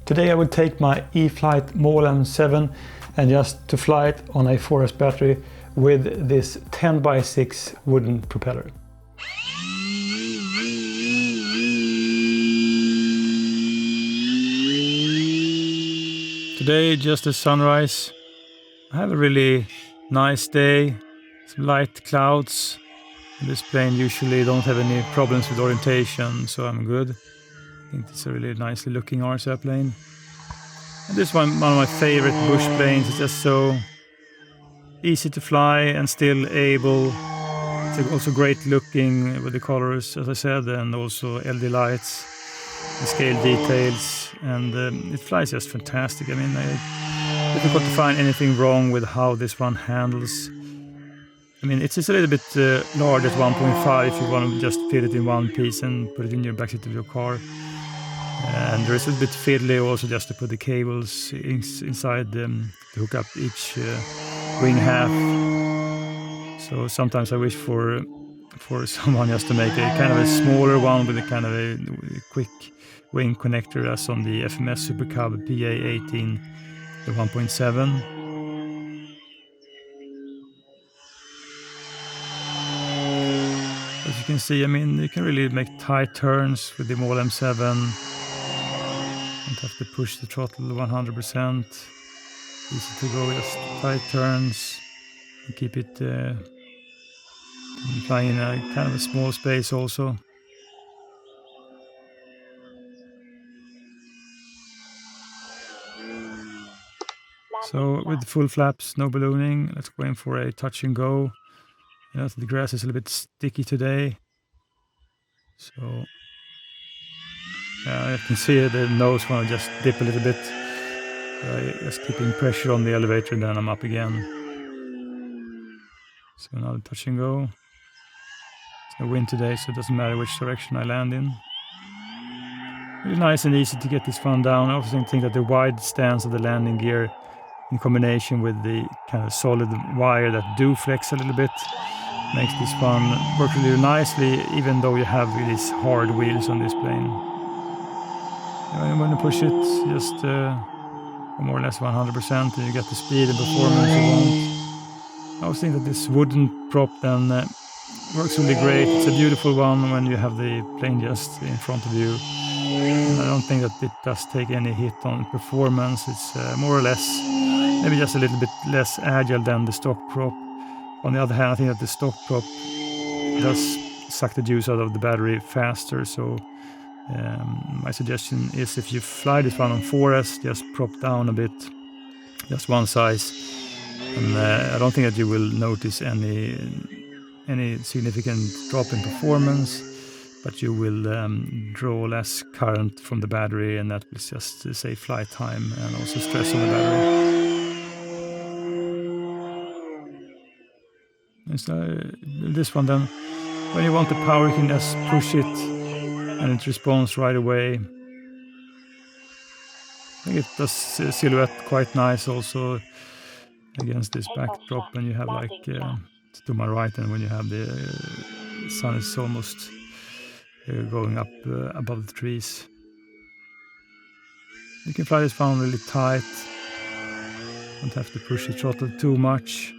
Today I will take my E-Flite Maule M7 and just to fly it on a forest battery with this 10x6 wooden propeller. Today just a sunrise. I have a really nice day, some light clouds. This plane usually don't have any problems with orientation, so I'm good. I think it's a really nicely looking RC airplane. And this one of my favorite bush planes. It's just so easy to fly and still able. It's also great looking with the colors, as I said, and also LED lights, the scale details, and it flies just fantastic. I mean, difficult to find anything wrong with how this one handles. I mean, it's just a little bit large at 1.5 if you want to just fit it in one piece and put it in your backseat of your car. And there is a bit fiddly also just to put the cables inside to hook up each wing half. So sometimes I wish for someone just to make a kind of a smaller one with a kind of a quick wing connector as on the FMS Super Cub PA18, the 1.7. As you can see, I mean, you can really make tight turns with the Maule M7. Don't have to push the throttle 100%. Easy to go, just tight turns. And keep it flying in a kind of a small space also. So with the full flaps, no ballooning, let's go in for a touch and go. Yeah, the grass is a little bit sticky today. So yeah, you can see the nose want to just dip a little bit. Just keeping pressure on the elevator and then I'm up again. So now the touch and go. It's no wind today, so it doesn't matter which direction I land in. Really nice and easy to get this one down. I also think that the wide stance of the landing gear in combination with the kind of solid wire that do flex a little bit makes this one work really nicely, even though you have these hard wheels on this plane. And when you push it just more or less 100% and you get the speed and performance you want. I also think that this wooden prop then works really great. It's a beautiful one when you have the plane just in front of you. And I don't think that it does take any hit on performance. It's more or less, maybe just a little bit less agile than the stock prop. On the other hand, I think that the stock prop does suck the juice out of the battery faster. So my suggestion is if you fly this one on forest, just prop down a bit, just one size. And I don't think that you will notice any significant drop in performance, but you will draw less current from the battery, and that will just save flight time and also stress on the battery. And so this one then, when you want the power, you can just push it and it responds right away. I think it does silhouette quite nice also against this backdrop when you have like to my right, and when you have the sun is almost going up above the trees. You can fly this one really tight. Don't have to push the throttle too much.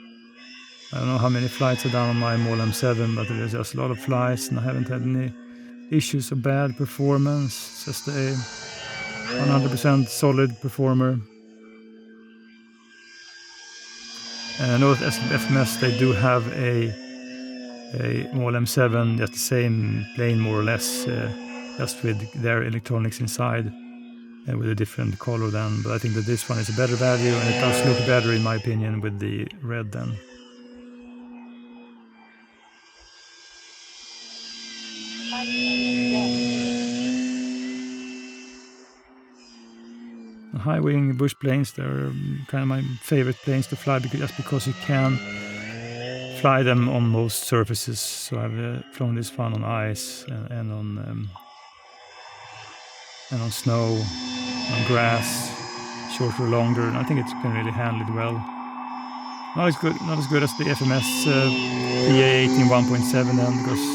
I don't know how many flights I've done on my Maule M7, but there's just a lot of flights and I haven't had any issues of bad performance. It's just a 100% solid performer. And I know that FMS, they do have a Maule M7, just the same plane more or less, just with their electronics inside and with a different color then. But I think that this one is a better value and it does look better in my opinion with the red then. High wing bush planes, they're kind of my favorite planes to fly because you can fly them on most surfaces. So I've flown this one on ice and on snow, on grass, shorter or longer, and I think it can really handle it well. Not as good as the FMS PA18 1.7 then, because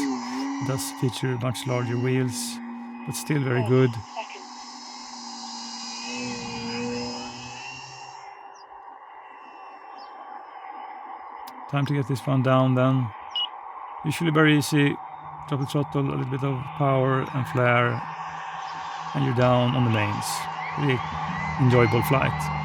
it does feature much larger wheels, but still very good. Time to get this one down then. Usually very easy. Drop the throttle, a little bit of power and flare, and you're down on the mains. Really enjoyable flight.